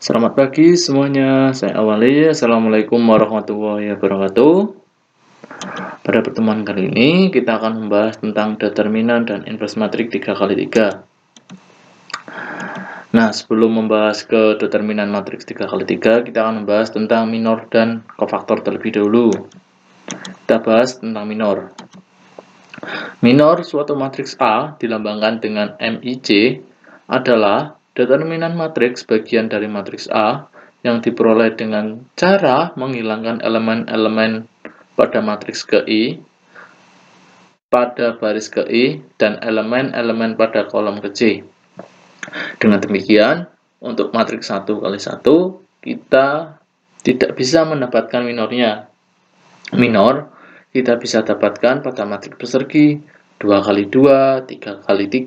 Selamat pagi semuanya, saya awali. Assalamualaikum warahmatullahi wabarakatuh. Pada pertemuan kali ini, kita akan membahas tentang determinan dan inverse matrik 3x3. Nah, sebelum membahas ke determinan matriks 3x3, kita akan membahas tentang minor dan kofaktor terlebih dahulu. Kita bahas tentang minor. Minor suatu matriks A dilambangkan dengan MIC adalah determinan matriks bagian dari matriks A yang diperoleh dengan cara menghilangkan elemen-elemen pada matriks ke I, pada baris ke I, dan elemen-elemen pada kolom ke C. Dengan demikian, untuk matriks 1x1, kita tidak bisa mendapatkan minornya. Minor kita bisa dapatkan pada matriks persegi 2x2, 3x3,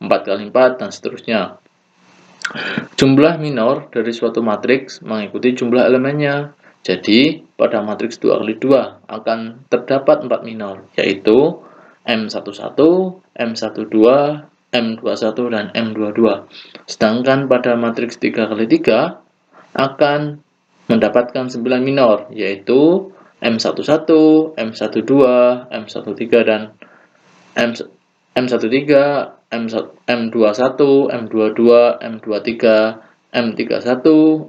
4x4, dan seterusnya. Jumlah minor dari suatu matriks mengikuti jumlah elemennya. Jadi, pada matriks 2x2 akan terdapat 4 minor, yaitu M11, M12, M21, dan M22. Sedangkan pada matriks 3x3 akan mendapatkan 9 minor, yaitu M11, M12, M13, dan M13, M21, M22, M23, M31,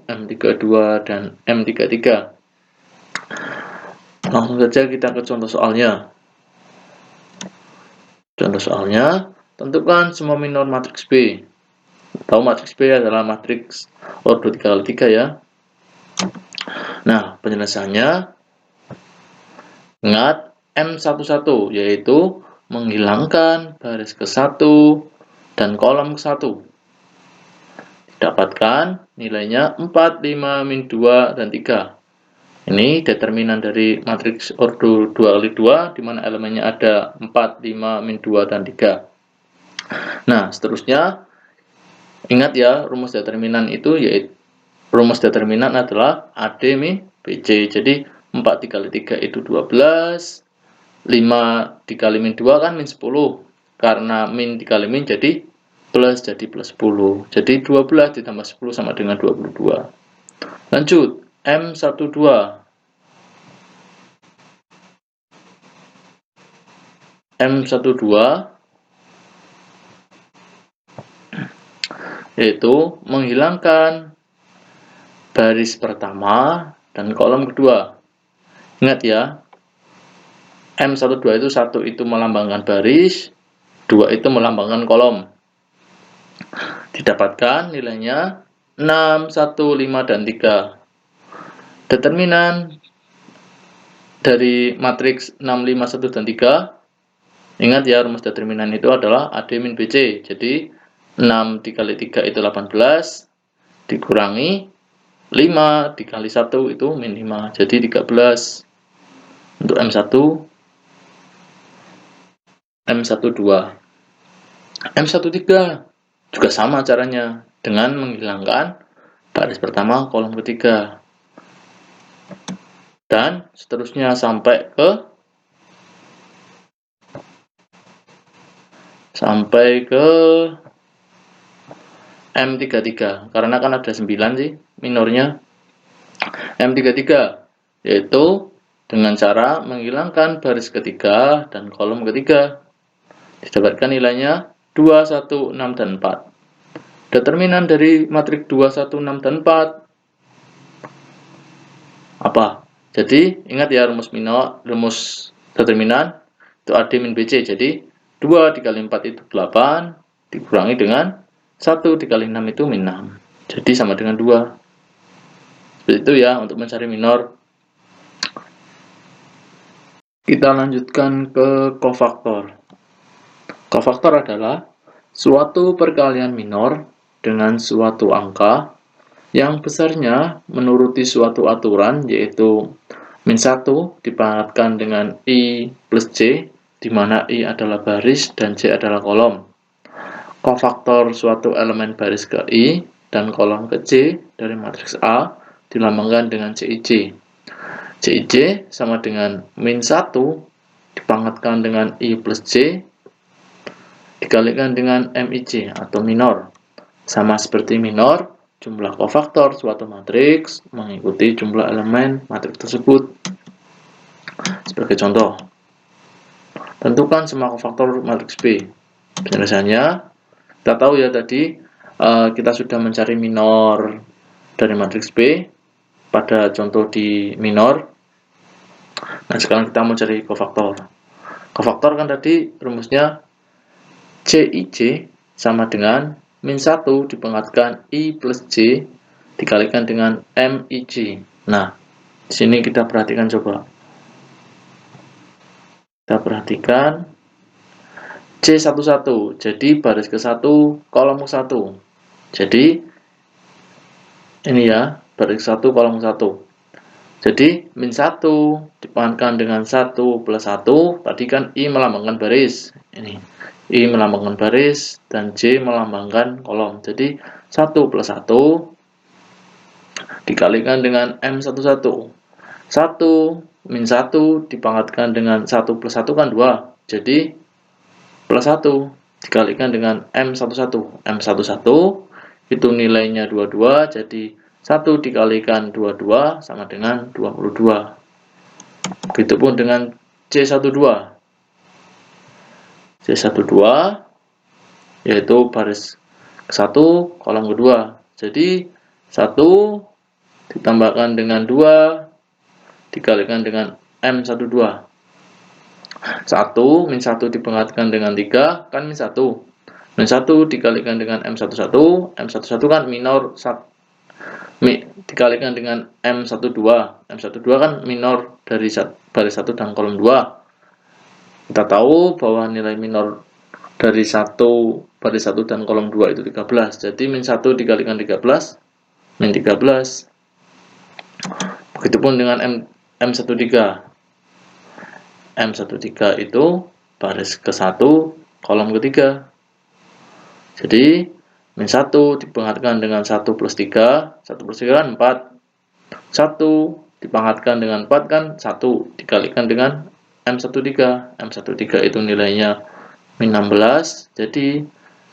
M32, dan M33. Langsung saja kita ke contoh soalnya. Contoh soalnya, tentukan semua minor matriks B. Tahu matriks B adalah matriks ordo 3x3 ya. Nah, penjelasannya, ingat M11 yaitu menghilangkan baris ke-1 dan kolom ke-1. Dapatkan nilainya 4, 5, min 2, dan 3. Ini determinan dari matriks ordo 2x2 di mana elemennya ada 4, 5, min 2, dan 3. Nah, seterusnya ingat ya, rumus determinan itu yaitu rumus determinan adalah AD min BC. Jadi 4 dikali 3 itu 12, 5 dikali min 2 kan min 10. Karena min dikali min jadi plus 10. Jadi 12 ditambah 10 sama dengan 22. Lanjut, M12. M12 yaitu menghilangkan baris pertama dan kolom kedua. Ingat ya, M12 itu 1 itu melambangkan baris, 2 itu melambangkan kolom. Didapatkan nilainya 6, 1, 5, dan 3. Determinan dari matriks 6, 5, 1, dan 3. Ingat ya, rumus determinan itu adalah AD min BC. Jadi 6 dikali 3 itu 18, dikurangi 5 dikali 1 itu min 5, jadi 13. Untuk M1, M12. M13 juga sama caranya, dengan menghilangkan baris pertama kolom ketiga. Dan seterusnya sampai ke M33, karena kan ada 9 sih minornya. M33 yaitu dengan cara menghilangkan baris ketiga dan kolom ketiga. Didapatkan nilainya 2, 1, 6, dan 4. Determinan dari matriks 2, 1, 6, dan 4 apa? Jadi ingat ya, rumus determinan itu AD min BC. Jadi 2 dikali 4 itu 8, dikurangi dengan 1 dikali 6 itu min 6. Jadi sama dengan 2. Seperti itu ya untuk mencari minor. Kita lanjutkan ke kofaktor. Kofaktor adalah suatu perkalian minor dengan suatu angka yang besarnya menuruti suatu aturan, yaitu min 1 dipangkatkan dengan I plus C, di mana I adalah baris dan C adalah kolom. Kofaktor suatu elemen baris ke I dan kolom ke C dari matriks A dilambangkan dengan CIC. CIC sama dengan min 1 dipangkatkan dengan I plus C dikalikan dengan MIC atau minor. Sama seperti minor, jumlah kofaktor suatu matriks mengikuti jumlah elemen matriks tersebut. Sebagai contoh, tentukan semua kofaktor matriks B. Penjelasannya, kita tahu ya tadi kita sudah mencari minor dari matriks B pada contoh di minor. Nah, sekarang kita mau cari kofaktor. Kofaktor kan tadi rumusnya CIJ sama dengan min 1 dipangkatkan I plus J dikalikan dengan MIJ. Nah, di sini kita perhatikan coba. Kita perhatikan C11, jadi baris ke-1, kolom ke-1. Jadi, ini ya, baris ke-1, kolom ke-1. Jadi, min 1 dipangkatkan dengan 1 plus 1, tadi kan I melambangkan baris. Ini, I melambangkan baris, dan J melambangkan kolom. Jadi, 1 plus 1 dikalikan dengan M11. 1 min 1 dipangkatkan dengan 1 plus 1 kan 2. Jadi, plus 1 dikalikan dengan M11. M11 itu nilainya 22, jadi 1 dikalikan 22 sama dengan 22. Begitupun dengan C12. C12 yaitu baris ke-1, kolom kedua. Jadi 1 ditambahkan dengan 2 dikalikan dengan M12. 1 min 1 dipangkatkan dengan 3 kan min 1. Min 1 dikalikan dengan M11. M11 kan minor 1 dikalikan dengan M12. M12 kan minor dari baris 1 dan kolom 2. Kita tahu bahwa nilai minor dari baris 1 dan kolom 2 itu 13. Jadi min 1 dikalikan 13, min 13. Begitupun dengan M13. M13 itu baris ke-1, kolom ke-3. Jadi, min 1 dipangkatkan dengan 1 plus 3. 1 plus 3 kan 4. 1 dipangkatkan dengan 4 kan 1 dikalikan dengan M13. M13 itu nilainya min 16. Jadi,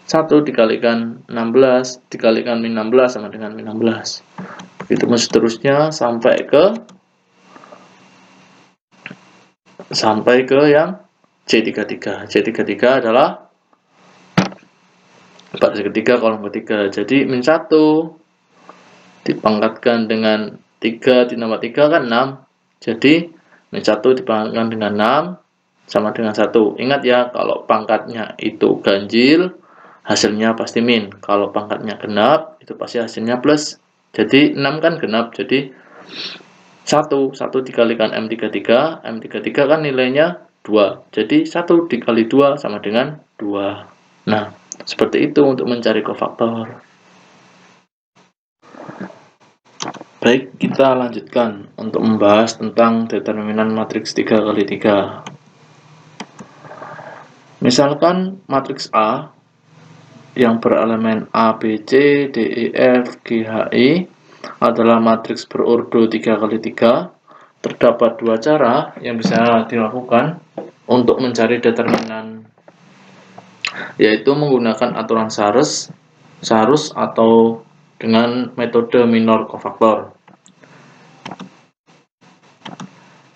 1 dikalikan 16 dikalikan min 16 sama dengan min 16. Begitu seterusnya sampai ke yang C33. C33 adalah baris ketiga, kolom ketiga. Jadi min 1 dipangkatkan dengan 3 ditambah 3 kan 6. Jadi min 1 dipangkatkan dengan 6 sama dengan 1. Ingat ya, kalau pangkatnya itu ganjil, hasilnya pasti min. Kalau pangkatnya genap, itu pasti hasilnya plus. Jadi 6 kan genap, jadi 1 dikalikan M33. M33 kan nilainya 2. Jadi 1 dikali 2 sama dengan 2. Nah, seperti itu untuk mencari kofaktor. Baik, kita lanjutkan untuk membahas tentang determinan matriks 3x3. Misalkan matriks A yang berelemen A, B, C, D, E, F, G, H, I adalah matriks berordo 3x3. Terdapat dua cara yang bisa dilakukan untuk mencari determinan, yaitu menggunakan aturan Sarus atau dengan metode minor kofaktor.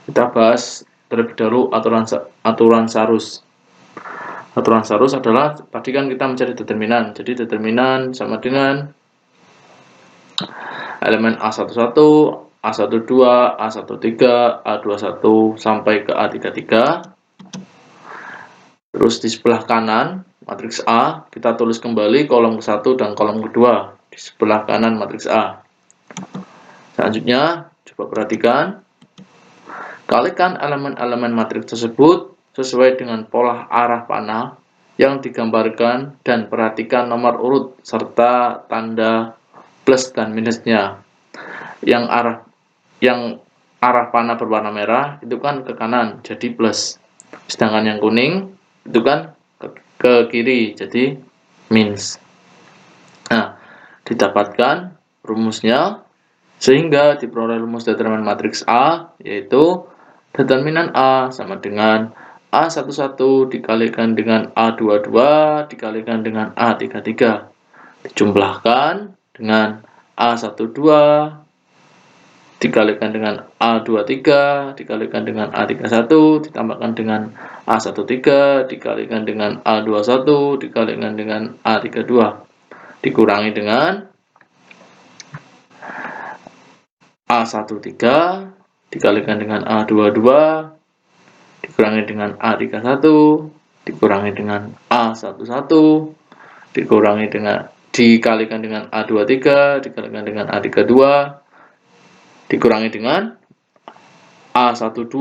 Kita bahas terlebih dahulu aturan Sarus. Aturan Sarus adalah, tadi kan kita mencari determinan. Jadi determinan sama dengan elemen A11, A12, A13, A21 sampai ke A33. Terus di sebelah kanan matriks A kita tulis kembali kolom ke-1 dan kolom kedua di sebelah kanan matriks A. Selanjutnya coba perhatikan, kalikan elemen-elemen matriks tersebut sesuai dengan pola arah panah yang digambarkan dan perhatikan nomor urut serta tanda plus dan minusnya. Yang arah panah berwarna merah itu kan ke kanan, jadi plus. Sedangkan yang kuning itu kan ke kiri, jadi minus. Nah, didapatkan rumusnya sehingga diperoleh rumus determinan matriks A, yaitu determinan A sama dengan A11 dikalikan dengan A22 dikalikan dengan A33 dijumlahkan dengan A12 dikalikan dengan A23 dikalikan dengan A31 ditambahkan dengan A13 dikalikan dengan A21 dikalikan dengan A32 dikurangi dengan A13 dikalikan dengan A22 dikurangi dengan A31 dikurangi dengan A11 dikalikan dengan A23 dikalikan dengan A32 dikurangi dengan A12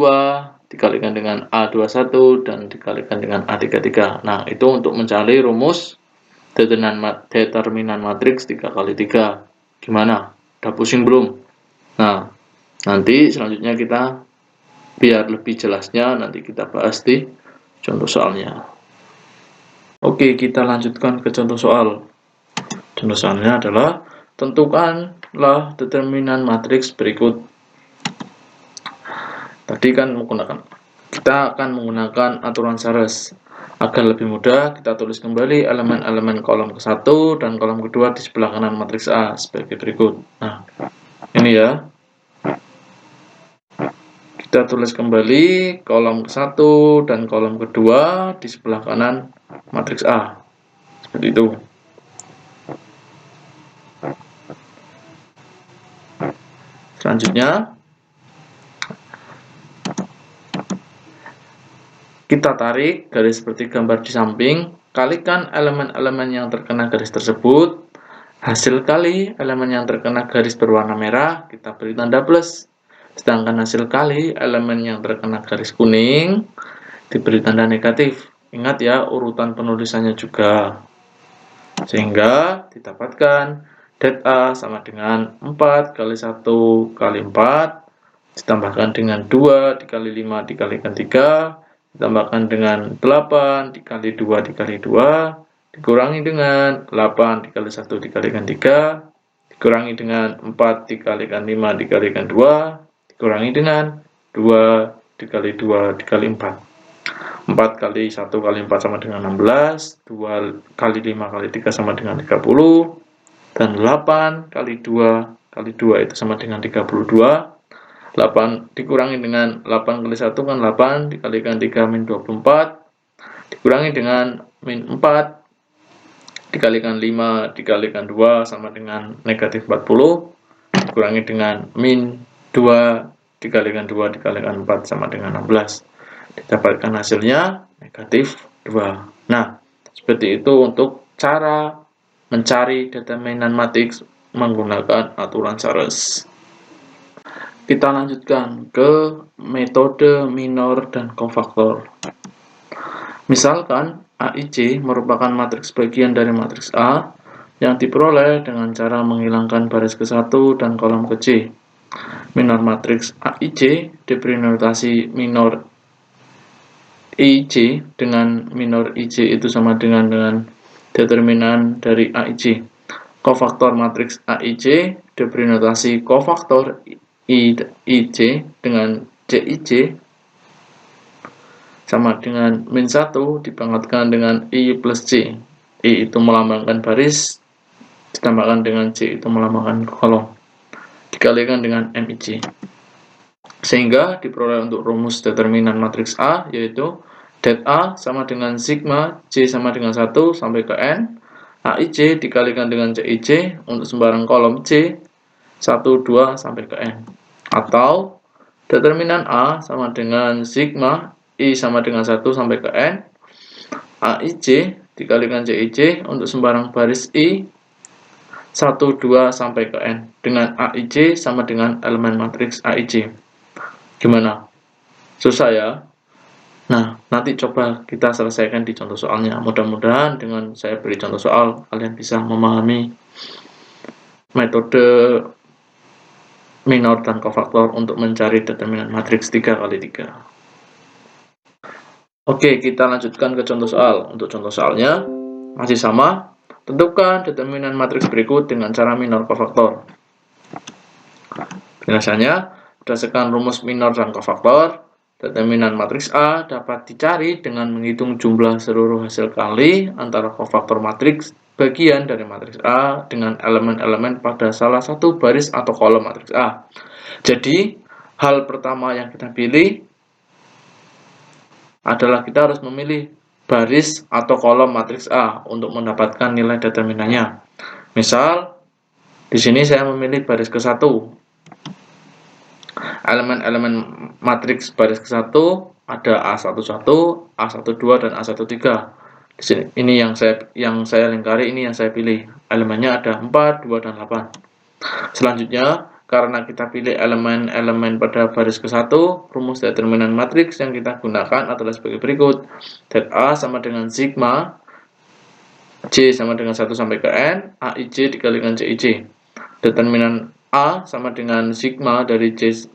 dikalikan dengan A21 dan dikalikan dengan A33. Nah, itu untuk mencari rumus determinan matriks 3x3. Gimana? Udah pusing belum? Nah, nanti selanjutnya kita biar lebih jelasnya nanti kita bahas di contoh soalnya. Oke, kita lanjutkan ke contoh soal. Contoh soalnya adalah tentukanlah determinan matriks berikut. Tadi kan kita akan menggunakan aturan Sares. Agar lebih mudah, kita tulis kembali elemen-elemen kolom ke-1 dan kolom kedua di sebelah kanan matriks A sebagai berikut. Nah, ini ya. Kita tulis kembali kolom ke-1 dan kolom kedua di sebelah kanan matriks A. Seperti itu. Selanjutnya, kita tarik garis seperti gambar di samping, kalikan elemen-elemen yang terkena garis tersebut, hasil kali elemen yang terkena garis berwarna merah, kita beri tanda plus. Sedangkan hasil kali elemen yang terkena garis kuning, diberi tanda negatif. Ingat ya, urutan penulisannya juga. Sehingga didapatkan det A sama dengan 4 kali 1 kali 4, ditambahkan dengan 2 dikali 5 dikalikan 3, ditambahkan dengan 8 dikali 2 dikali 2, dikurangi dengan 8 dikali 1 dikalikan 3, dikurangi dengan 4 dikalikan 5 dikalikan 2, dikurangi dengan 2 dikali 2 dikali 4. 4 kali 1 kali 4 sama dengan 16, 2 kali 5 kali 3 sama dengan 30, dan 8 kali 2 kali 2 itu sama dengan 32. 8 dikurangi dengan 8 kali 1 kan 8, dikalikan 3 min 24, dikurangi dengan min 4, dikalikan 5 dikalikan 2 sama dengan negatif 40, dikurangi dengan min 2 dikalikan 2 dikalikan 4 sama dengan 16. Didapatkan hasilnya negatif 2. Nah, seperti itu untuk cara mencari determinan matriks menggunakan aturan Sares. Kita lanjutkan ke metode minor dan kofaktor. Misalkan AIC merupakan matriks bagian dari matriks A yang diperoleh dengan cara menghilangkan baris ke-1 dan kolom ke-C. Minor matriks AIC diberi notasi minor IC dengan minor IC itu sama dengan determinan dari AIC. Kofaktor matriks AIC diberi notasi kofaktor IC dengan CIC sama dengan min 1 dipangkatkan dengan I plus C. I itu melambangkan baris, ditambahkan dengan C itu melambangkan kolom, dikalikan dengan MIC. Sehingga diperoleh untuk rumus determinan matriks A, yaitu det A sama dengan sigma C sama dengan 1 sampai ke N, AIC dikalikan dengan CIC untuk sembarang kolom C 1, 2 sampai ke N. Atau determinan A sama dengan sigma I sama dengan 1 sampai ke N, AIC dikalikan CIC untuk sembarang baris I 1, 2 sampai ke N dengan AIC sama dengan elemen matriks AIC. Gimana? Susah ya? Nah, nanti coba kita selesaikan di contoh soalnya. Mudah-mudahan dengan saya beri contoh soal, kalian bisa memahami metode minor dan kofaktor untuk mencari determinan matriks 3x3. Oke, kita lanjutkan ke contoh soal. Untuk contoh soalnya, masih sama. Tentukan determinan matriks berikut dengan cara minor kofaktor. Penjelasannya, berdasarkan rumus minor dan kofaktor, determinan matriks A dapat dicari dengan menghitung jumlah seluruh hasil kali antara kofaktor matriks bagian dari matriks A dengan elemen-elemen pada salah satu baris atau kolom matriks A. Jadi, hal pertama yang kita pilih adalah kita harus memilih baris atau kolom matriks A untuk mendapatkan nilai determinannya. Misal, di sini saya memilih baris ke-1. Elemen-elemen matriks baris ke-1 ada A11, A12, dan A13. Di sini ini yang saya lingkari, ini yang saya pilih. Elemennya ada 4, 2, dan 8. Selanjutnya, karena kita pilih elemen-elemen pada baris ke-1, rumus determinan matriks yang kita gunakan adalah sebagai berikut. Det A sama dengan sigma J sama dengan 1 sampai ke N, AIJ dikalikan CIJ. Determinan A sama dengan sigma dari J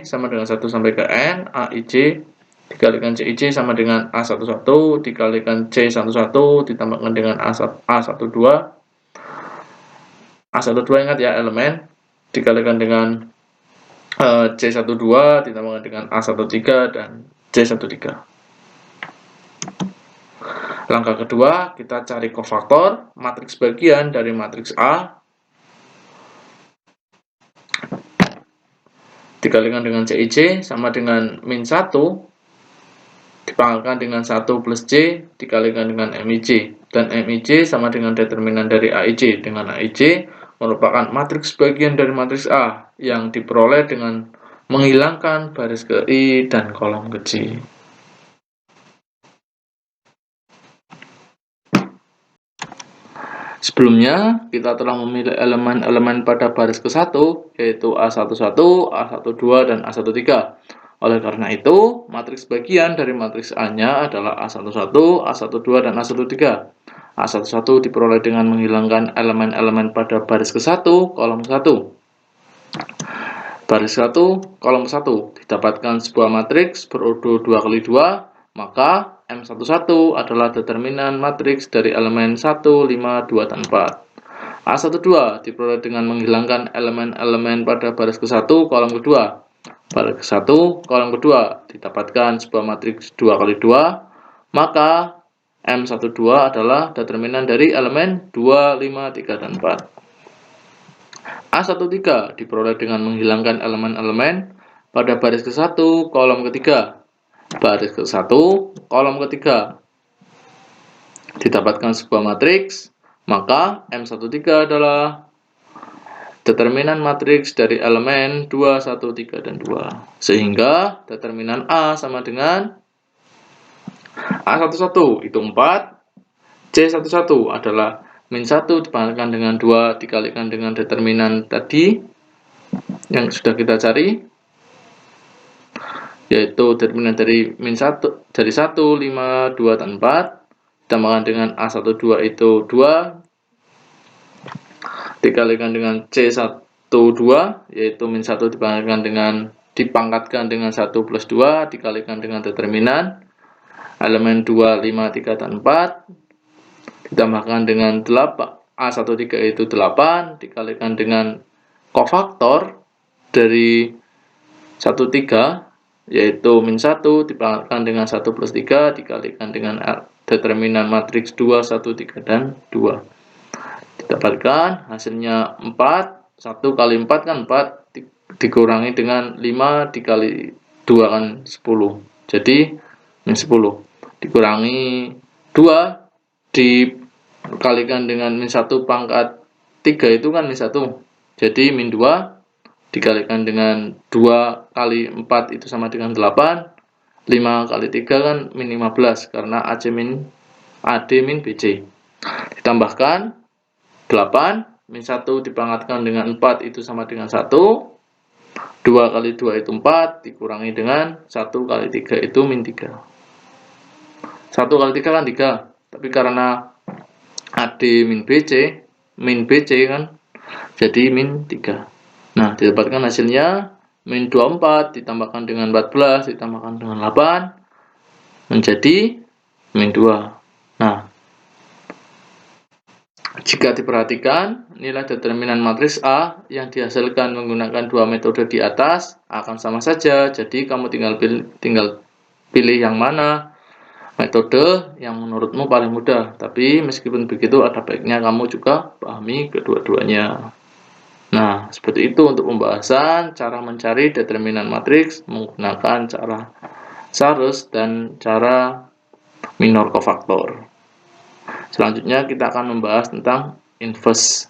sama dengan 1 sampai ke N, AIJ dikalikan CIJ sama dengan A11 dikalikan C11 ditambahkan dengan A12. A12 ingat ya, elemen dikalikan dengan C12 ditambahkan dengan A13 dan C13. Langkah kedua, kita cari kofaktor matriks bagian dari matriks A dikalikan dengan CIJ sama dengan min 1 dipangkalkan dengan 1 plus J dikalikan dengan MIJ. Dan MIJ sama dengan determinan dari AIJ, dengan AIJ merupakan matriks bagian dari matriks A yang diperoleh dengan menghilangkan baris ke I dan kolom ke J. Sebelumnya, kita telah memilih elemen-elemen pada baris ke-1, yaitu A11, A12, dan A13. Oleh karena itu, matriks bagian dari matriks A-nya adalah A11, A12, dan A13. A11 diperoleh dengan menghilangkan elemen-elemen pada baris ke-1, kolom 1. Baris 1, kolom 1 didapatkan sebuah matriks berurut 2x2, maka M11 adalah determinan matriks dari elemen 1, 5, 2, dan 4. A12 diperoleh dengan menghilangkan elemen-elemen pada baris ke-1, kolom kedua. Baris ke-1, kolom kedua didapatkan sebuah matriks 2x2, maka M12 adalah determinan dari elemen 2, 5, 3, dan 4. A13 diperoleh dengan menghilangkan elemen-elemen pada baris ke-1, kolom ketiga. Baris ke-1, kolom ketiga didapatkan sebuah matriks, maka M13 adalah determinan matriks dari elemen 2, 1, 3, dan 2. Sehingga determinan A sama dengan A11 itu 4, C11 adalah min 1 dipangkalkan dengan 2 dikalikan dengan determinan tadi yang sudah kita cari, yaitu determinan dari min 1 dari 1, 5, 2, dan 4 ditambahkan dengan A12 itu 2 dikalikan dengan C12 yaitu min 1 dipangkatkan dengan 1 plus 2 dikalikan dengan determinan elemen 2, 5, 3, dan 4 ditambahkan dengan 8, A13 itu 8 dikalikan dengan kofaktor dari 13 yaitu min 1 dipangkatkan dengan 1 plus 3 dikalikan dengan determinan matriks 2, 1, 3, dan 2. Didapatkan hasilnya 4, 1 kali 4 kan 4 dikurangi dengan 5 dikali 2 kan 10. Jadi min 10 dikurangi 2 dikalikan dengan min 1 pangkat 3 itu kan min 1. Jadi min 2 dikalikan dengan 2 kali 4 itu sama dengan 8. 5 kali 3 kan min 15 karena AD min BC. Ditambahkan 8, min 1 dipangkatkan dengan 4 itu sama dengan 1. 2 kali 2 itu 4 dikurangi dengan 1 kali 3 itu min 3. 1 kali 3 kan 3. Tapi karena AD min BC kan jadi min 3. Nah, didapatkan hasilnya min 24 ditambahkan dengan 14 ditambahkan dengan 8 menjadi min 2. Nah, jika diperhatikan, nilai determinan matriks A yang dihasilkan menggunakan dua metode di atas akan sama saja. Jadi, kamu tinggal pilih yang mana. metode yang menurutmu paling mudah. Tapi meskipun begitu, ada baiknya kamu juga pahami kedua-duanya. Nah, seperti itu untuk pembahasan cara mencari determinan matriks menggunakan cara Sarus dan cara minor kofaktor. Selanjutnya kita akan membahas tentang inverse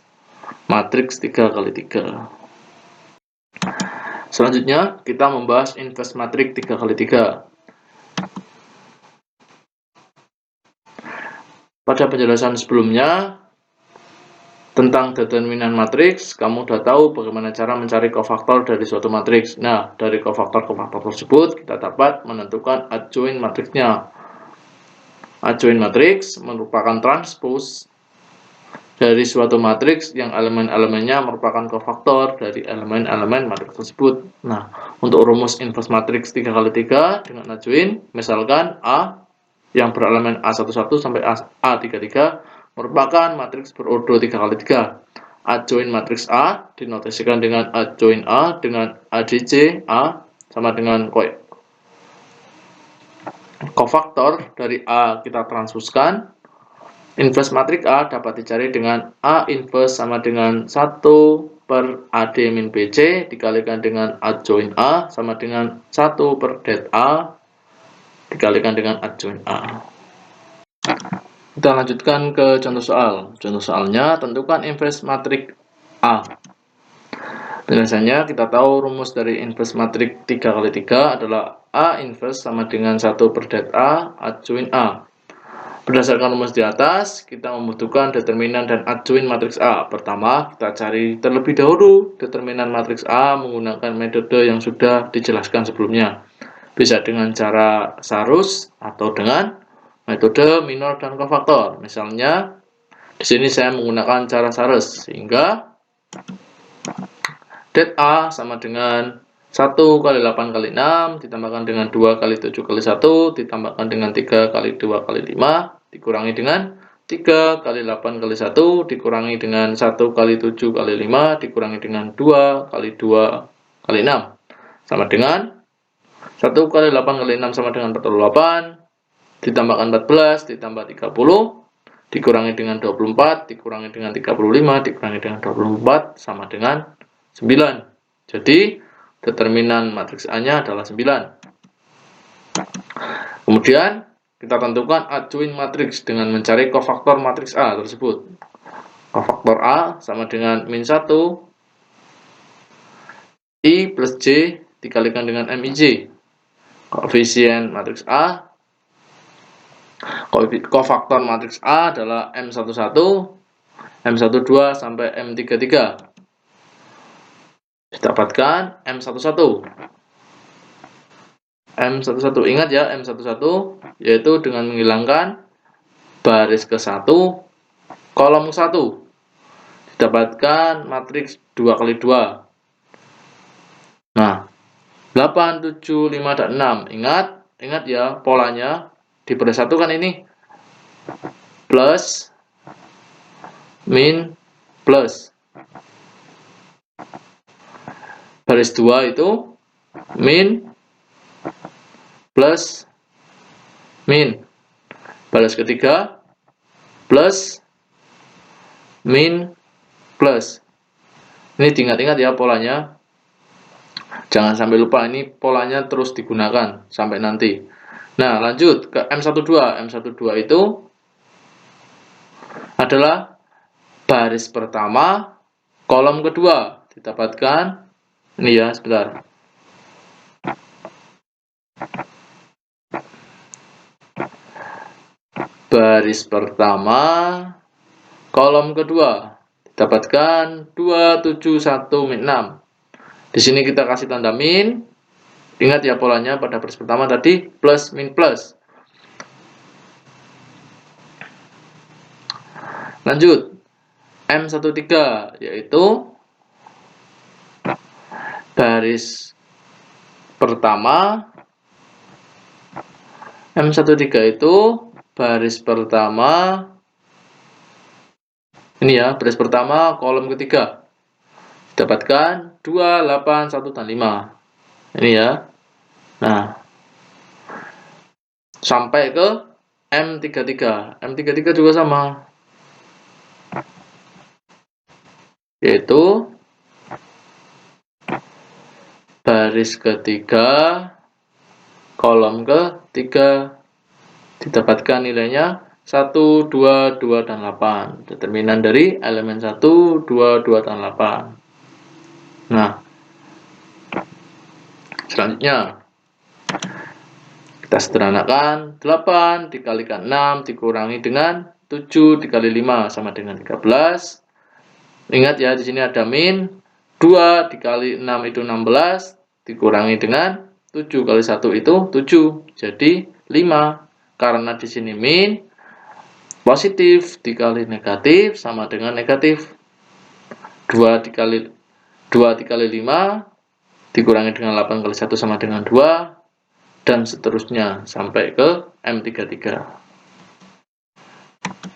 matriks 3x3. Selanjutnya kita membahas inverse matriks 3x3. Pada penjelasan sebelumnya tentang determinan matriks, kamu sudah tahu bagaimana cara mencari kofaktor dari suatu matriks. Nah, dari kofaktor-kofaktor tersebut kita dapat menentukan adjoint matriksnya. Adjoint matriks merupakan transpose dari suatu matriks yang elemen-elemennya merupakan kofaktor dari elemen-elemen matriks tersebut. Nah, untuk rumus inverse matriks 3x3 dengan adjoint, misalkan A yang berelemen A11 sampai A33 merupakan matriks berordo 3x3. Adjoint matriks A dinotasikan dengan adjoint A dengan ADC A sama dengan kofaktor dari A kita transpuskan. Inverse matriks A dapat dicari dengan A inverse sama dengan 1 per AD min BC dikalikan dengan adjoint A sama dengan 1 per det A dikalikan dengan adjoint A. Kita lanjutkan ke contoh soal. Contoh soalnya, tentukan inverse matriks A. Penjelasannya, kita tahu rumus dari inverse matriks 3x3 adalah A inverse sama dengan 1 per det A adjoint A. Berdasarkan rumus di atas, kita membutuhkan determinan dan adjoint matriks A. Pertama, kita cari terlebih dahulu determinan matriks A menggunakan metode yang sudah dijelaskan sebelumnya. Bisa dengan cara Sarus atau dengan metode minor dan kofaktor. Misalnya, di sini saya menggunakan cara Sarus, sehingga det A sama dengan 1 kali 8 kali 6 ditambahkan dengan 2 kali 7 kali 1 ditambahkan dengan 3 kali 2 kali 5 dikurangi dengan 3 kali 8 kali 1 dikurangi dengan 1 kali 7 kali 5 dikurangi dengan 2 kali 2 kali 6 sama dengan 1 kali 8 kali 6 sama dengan 48 ditambahkan 14 ditambah 30 dikurangi dengan 24 dikurangi dengan 35 dikurangi dengan 24 sama dengan 9. Jadi determinan matriks A-nya adalah 9. Kemudian kita tentukan adjoint matriks dengan mencari kofaktor matriks A tersebut. Kofaktor A sama dengan min 1 I plus J dikalikan dengan MIJ. Koefisien matriks A, kofaktor matriks A adalah M11, M12 sampai M33. Didapatkan M11. M11 ingat ya, M11 yaitu dengan menghilangkan baris ke-1 kolom 1. Didapatkan matriks 2 kali 2. Nah, 8, 7, 5, dan 6. Ingat ya polanya di baris 1 kan ini plus min plus. Baris 2 itu min plus min. Baris ketiga plus min plus. Ini diingat-ingat ya polanya. Jangan sampai lupa, ini polanya terus digunakan sampai nanti. Nah, lanjut ke M12. M12 itu adalah baris pertama kolom kedua. Didapatkan ini ya, sebentar. Baris pertama kolom kedua didapatkan 271 min 6. Di sini kita kasih tanda min. Ingat ya polanya pada baris pertama tadi plus min plus. Lanjut M13 yaitu baris pertama. M13 itu baris pertama ini ya, baris pertama kolom ketiga didapatkan 2, 8, 1, dan 5 ini ya. Nah, sampai ke M33. M33 juga sama, yaitu baris ketiga, kolom ketiga, didapatkan nilainya 1, 2, 2, dan 8. Determinan dari elemen 1, 2, 2, dan 8. Nah, selanjutnya kita sederhanakan. 8 dikalikan 6 dikurangi dengan 7 dikali 5 sama dengan 13. Ingat ya, di sini ada min. 2 dikali 6 itu 16, dikurangi dengan 7 kali 1 itu 7, jadi 5. Karena di sini min, positif dikali negatif sama dengan negatif. 2 dikali 5 dikurangi dengan 8 kali 1 sama dengan 2, dan seterusnya sampai ke M33.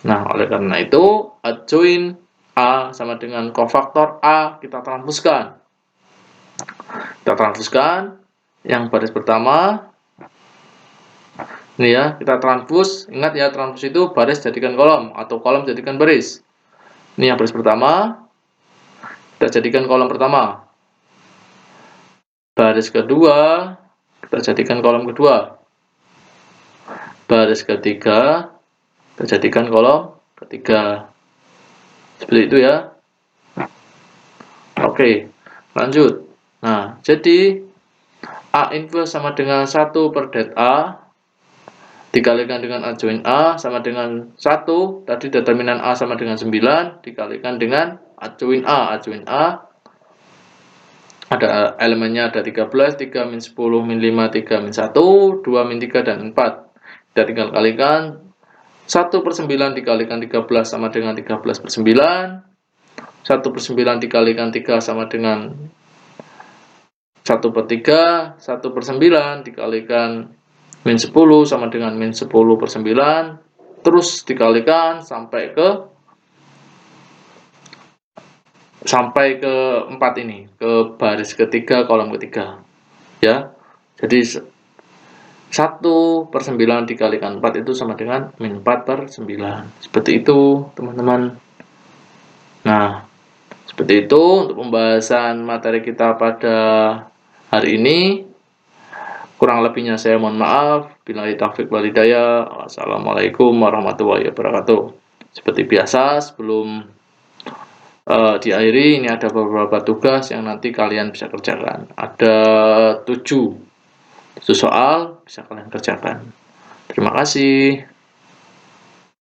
Nah, oleh karena itu, adjoin A sama dengan kofaktor A kita transpuskan. Kita transpuskan yang baris pertama. Ini ya, kita transpus. Ingat ya, transpus itu baris jadikan kolom atau kolom jadikan baris. Ini yang baris pertama. Kita jadikan kolom pertama. Baris kedua, kita jadikan kolom kedua. Baris ketiga, kita jadikan kolom ketiga. Seperti itu ya. Oke, lanjut. Nah, jadi A inverse sama dengan 1 per det A dikalikan dengan adjoin A sama dengan 1. Tadi determinan A sama dengan 9 dikalikan dengan adjoin A. Adjoin A ada elemennya ada 13, 3 min 10, min 5, 3 min 1, 2 min 3, dan 4. Kita tinggal kalikan. 1 per 9 dikalikan 13 sama dengan 13 per 9. 1 per 9 dikalikan 3 sama dengan 1 per 3. 1 per 9 dikalikan min 10 sama dengan min 10 per 9. Terus dikalikan sampai ke 4 ini, ke baris ketiga, kolom ketiga. Ya, jadi 1 per 9 dikalikan 4 itu sama dengan min 4 per 9. Seperti itu, teman-teman. Nah, seperti itu untuk pembahasan materi kita pada hari ini. Kurang lebihnya saya mohon maaf. Billahi taufiq wal hidayah. Wassalamualaikum warahmatullahi wabarakatuh. Seperti biasa, sebelum diakhiri, ini ada beberapa tugas yang nanti kalian bisa kerjakan. Ada 7 soal bisa kalian kerjakan. Terima kasih.